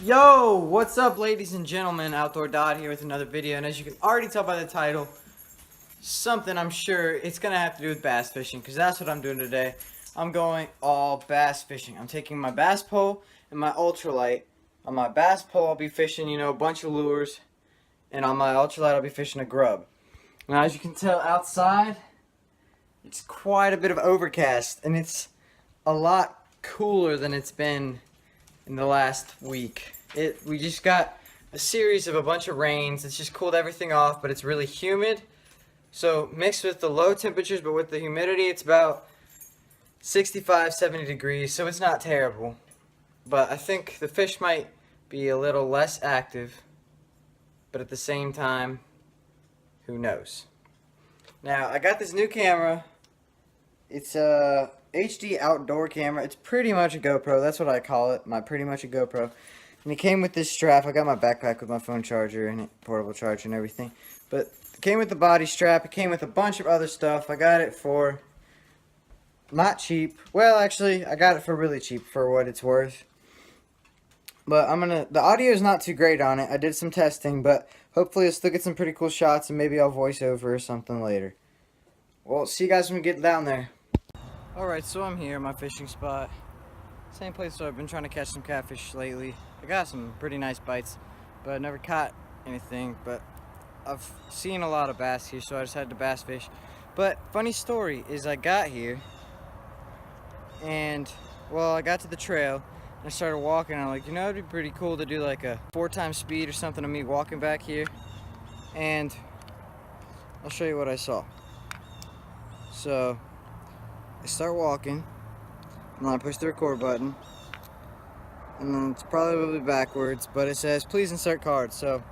Yo, what's up, ladies and gentlemen? Outdoor Dodd here with another video, and as you can already tell by the title, something I'm sure it's gonna have to do with bass fishing, because that's what I'm doing today. I'm going all bass fishing. I'm taking my bass pole and my ultralight. On my bass pole, I'll be fishing, a bunch of lures, and on my ultralight, I'll be fishing a grub. Now, as you can tell outside, it's quite a bit of overcast, and it's a lot cooler than it's been in the last week. We just got a series of a bunch of rains. It's just cooled everything off, but it's really humid. So mixed with the low temperatures, but with the humidity, it's about 65, 70 degrees, so it's not terrible. But I think the fish might be a little less active, but at the same time, who knows? Now, I got this new camera. It's a HD outdoor camera. It's pretty much a GoPro. That's what I call it. Pretty much a GoPro. And it came with this strap. I got my backpack with my phone charger and portable charger and everything. But it came with the body strap. It came with a bunch of other stuff. I got it for not cheap. Well, actually, I got it for really cheap for what it's worth. But the audio is not too great on it. I did some testing, but hopefully I'll still get some pretty cool shots, and maybe I'll voice over or something later. Well, see you guys when we get down there. Alright, so I'm here at my fishing spot. Same place where I've been trying to catch some catfish lately. I got some pretty nice bites, but I never caught anything. But I've seen a lot of bass here, so I just had to bass fish. But funny story is I got here, and well, I got to the trail, and I started walking, and I'm like, it'd be pretty cool to do like a 4x speed or something of me walking back here. And I'll show you what I saw. So I start walking, and then I push the record button, and then it's probably backwards, but it says please insert card. So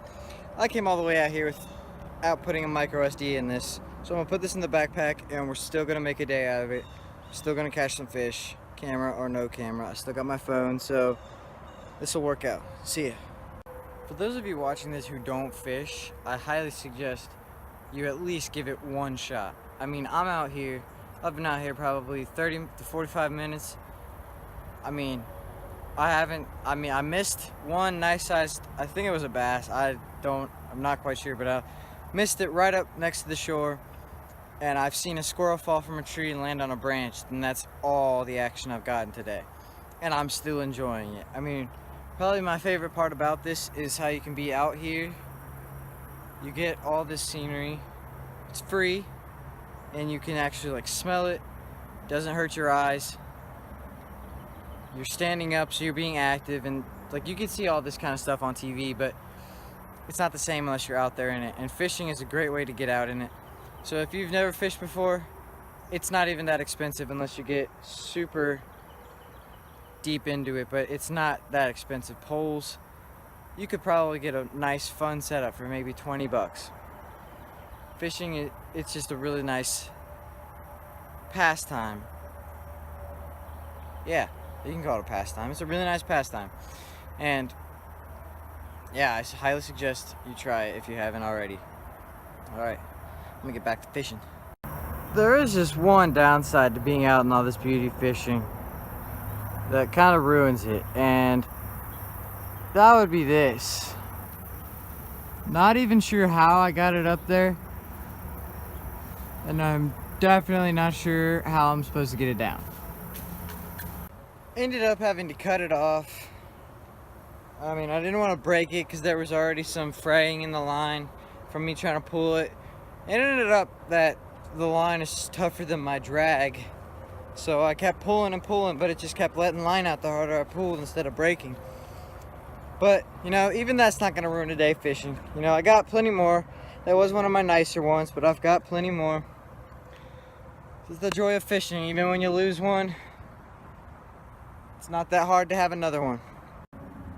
I came all the way out here without putting a micro SD in this, so I'm gonna put this in the backpack, and we're still gonna make a day out of it. Still gonna catch some fish, camera or no camera. I still got my phone, so this will work out. See ya. For those of you watching this who don't fish, I highly suggest you at least give it one shot. I mean, I've been out here probably 30 to 45 minutes. I missed one nice sized, I think it was a bass. I'm not quite sure, but I missed it right up next to the shore. And I've seen a squirrel fall from a tree and land on a branch, and that's all the action I've gotten today. And I'm still enjoying it. Probably my favorite part about this is how you can be out here. You get all this scenery. It's free. And you can actually smell it. Doesn't hurt your eyes. You're standing up, so you're being active, and you can see all this kind of stuff on TV, but it's not the same unless you're out there in it. And fishing is a great way to get out in it. So if you've never fished before, it's not even that expensive unless you get super deep into it, but it's not that expensive. Poles, you could probably get a nice fun setup for maybe 20 bucks. Fishing, it's just a really nice pastime. Yeah, you can call it a pastime. It's a really nice pastime. And yeah, I highly suggest you try it if you haven't already. Alright, let me get back to fishing. There is just one downside to being out in all this beauty fishing that kind of ruins it, and that would be this. Not even sure how I got it up there, and I'm definitely not sure how I'm supposed to get it down. Ended up having to cut it off. I didn't want to break it because there was already some fraying in the line from me trying to pull it. It ended up that the line is tougher than my drag. So I kept pulling and pulling, but it just kept letting line out the harder I pulled instead of breaking. But, even that's not going to ruin a day fishing. I got plenty more. That was one of my nicer ones, but I've got plenty more. This is the joy of fishing. Even when you lose one, it's not that hard to have another one.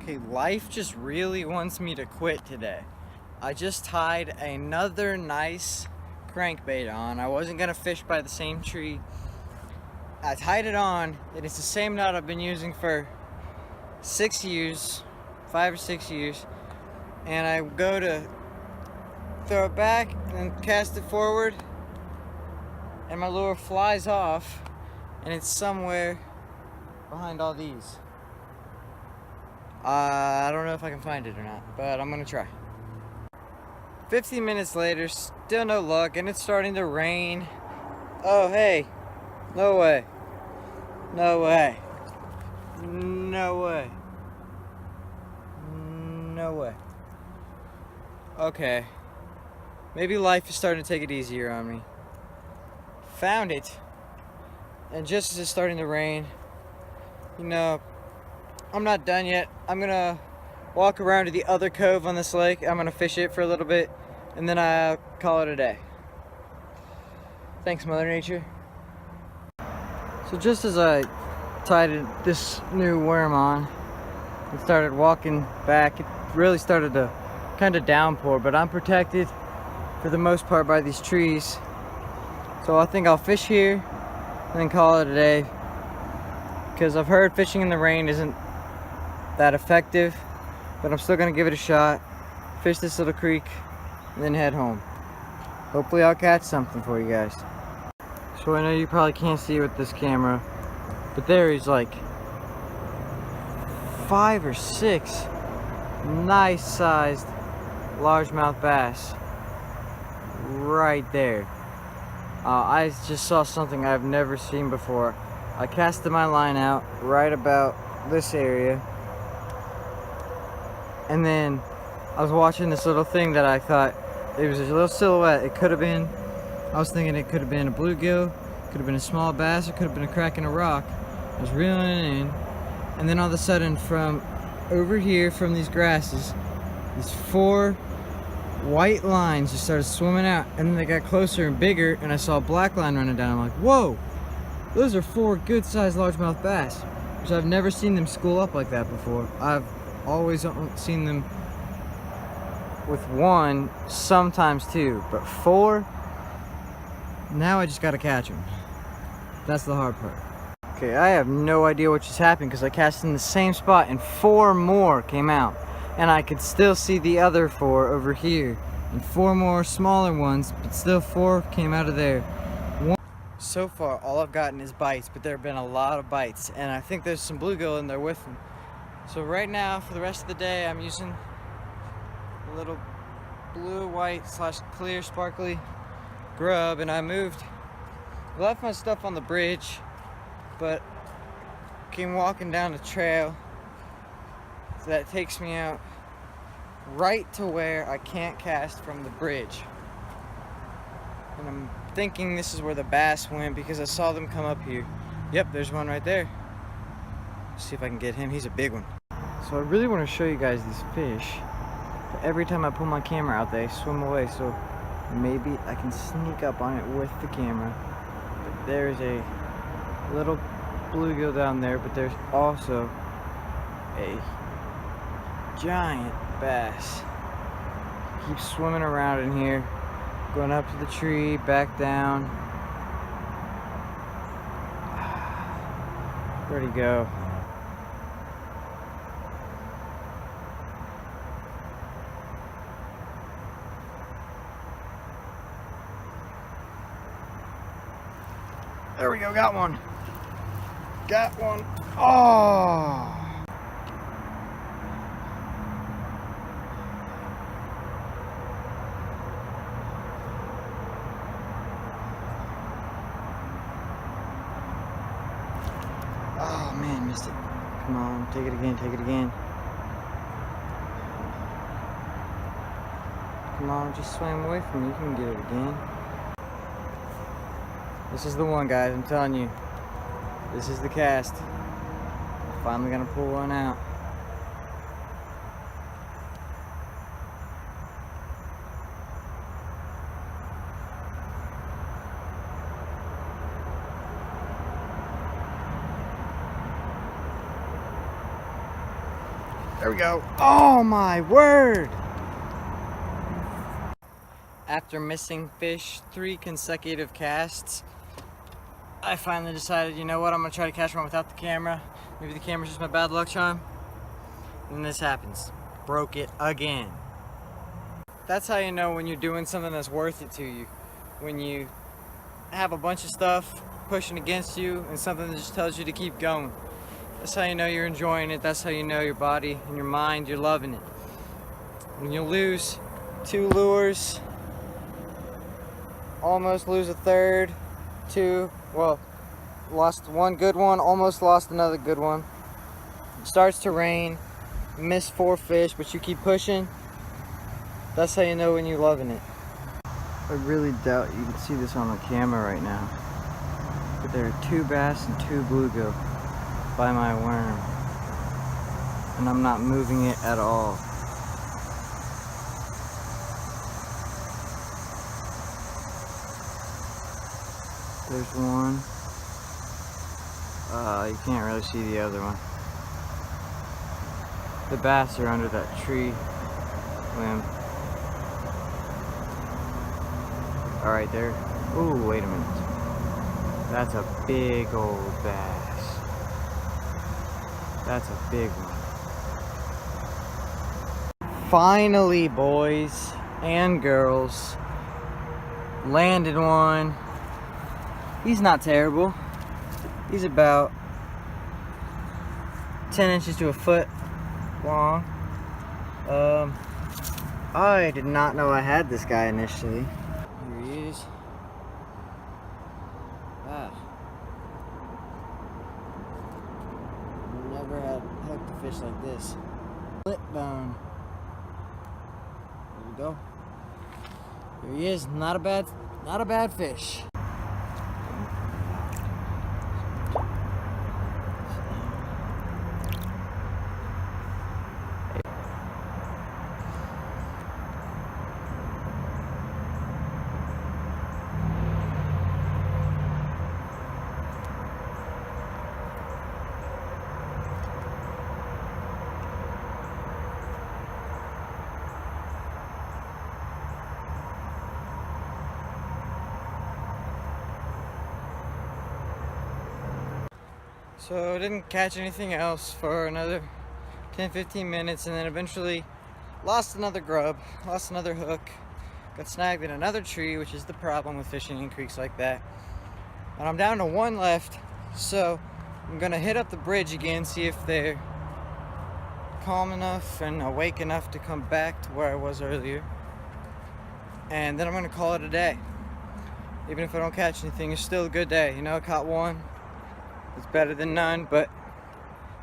Okay, life just really wants me to quit today. I just tied another nice crankbait on. I wasn't going to fish by the same tree. I tied it on, and it's the same knot I've been using for 6 years, 5 or 6 years. And I go to throw it back and cast it forward, and my lure flies off, and it's somewhere behind all these. I don't know if I can find it or not, but I'm gonna try. 15 minutes later, still no luck, and it's starting to rain. Oh, hey. No way. No way. No way. No way. Okay. Maybe life is starting to take it easier on me. Found it. And just as it's starting to rain, you know, I'm not done yet. I'm gonna walk around to the other cove on this lake. I'm gonna fish it for a little bit, and then I'll call it a day. Thanks, Mother Nature. So just as I tied this new worm on and started walking back, it really started to kind of downpour, but I'm protected for the most part by these trees. So I think I'll fish here and then call it a day, because I've heard fishing in the rain isn't that effective, but I'm still gonna give it a shot, fish this little creek, and then head home. Hopefully I'll catch something for you guys. So I know you probably can't see with this camera, but there is like 5 or 6 nice sized largemouth bass right there. I just saw something I've never seen before. I casted my line out right about this area, and then I was watching this little thing that I thought it was a little silhouette. It could have been, I was thinking it could have been a bluegill, could have been a small bass, it could have been a crack in a rock. I was reeling it in, and then all of a sudden from over here, from these grasses, these 4 white lines just started swimming out, and then they got closer and bigger, and I saw a black line running down. I'm like, whoa, those are 4 good sized largemouth bass, which I've never seen them school up like that before. I've always seen them with 1, sometimes 2, but 4, now I just gotta catch them. That's the hard part. Okay, I have no idea what just happened, because I cast in the same spot and 4 more came out, and I could still see the other 4 over here, and 4 more smaller ones, but still 4 came out of there. So far all I've gotten is bites, but there have been a lot of bites, and I think there's some bluegill in there with them. So right now, for the rest of the day, I'm using a little blue, white / clear sparkly grub, and I left my stuff on the bridge, but came walking down the trail that takes me out right to where I can't cast from the bridge. And I'm thinking this is where the bass went, because I saw them come up here. Yep, there's one right there. Let's see if I can get him. He's a big one. So I really want to show you guys these fish, but every time I pull my camera out, they swim away. So maybe I can sneak up on it with the camera. But there's a little bluegill down there, but there's also a giant bass. Keeps swimming around in here, going up to the tree, back down. Where'd he go? There we go, got one. Got one. Oh! Oh man, missed it. Come on, take it again, take it again. Come on, just swim away from me. You can get it again. This is the one, guys, I'm telling you. This is the cast. Finally gonna pull one out. There we go. Oh my word! After missing fish 3 consecutive casts, I finally decided, you know what, I'm gonna try to catch one without the camera. Maybe the camera's just my bad luck charm. And this happens. Broke it again. That's how you know when you're doing something that's worth it to you. When you have a bunch of stuff pushing against you and something that just tells you to keep going. That's how you know you're enjoying it. That's how you know your body and your mind, you're loving it. When you lose 2 lures, almost lose a third, 2, well, lost 1 good one, almost lost another good one. It starts to rain, miss 4 fish, but you keep pushing. That's how you know when you're loving it. I really doubt you can see this on the camera right now, but there are 2 bass and 2 bluegill by my worm, and I'm not moving it at all. There's one. You can't really see the other one. The bass are under that tree limb. Alright, there. Ooh, wait a minute. That's a big old bass. That's a big one. Finally, boys and girls, landed one. He's not terrible. He's about 10 inches to a foot long. I did not know I had this guy initially. Here he is. Never had hooked a fish like this. Lip bone. There we go. Here he is. Not a bad fish. So I didn't catch anything else for another 10-15 minutes, and then eventually lost another grub, lost another hook, got snagged in another tree, which is the problem with fishing in creeks like that. And I'm down to 1 left, so I'm gonna hit up the bridge again, see if they're calm enough and awake enough to come back to where I was earlier. And then I'm gonna call it a day. Even if I don't catch anything, it's still a good day. You know, I caught 1. It's better than none, but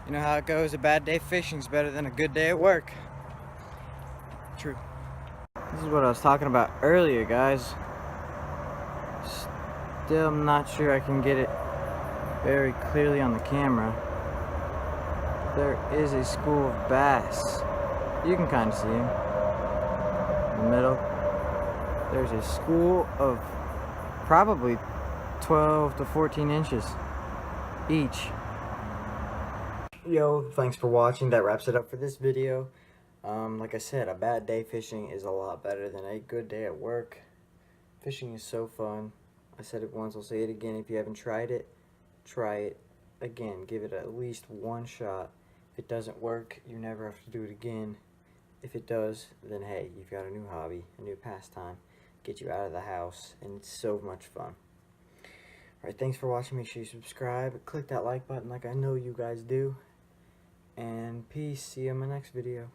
you know how it goes. A bad day fishing is better than a good day at work. True. This is what I was talking about earlier, guys. Still, I'm not sure I can get it very clearly on the camera. There is a school of bass. You can kind of see them. In the middle. There's a school of probably 12 to 14 inches. Each. Yo, thanks for watching. That wraps it up for this video. Like I said, a bad day fishing is a lot better than a good day at work. Fishing is so fun. I said it once, I'll say it again. If you haven't tried it, try it again. Give it at least 1 shot. If it doesn't work, you never have to do it again. If it does, then hey, you've got a new hobby, a new pastime. Get you out of the house, and it's so much fun. Alright, thanks for watching. Make sure you subscribe. Click that like button like I know you guys do. And peace. See you in my next video.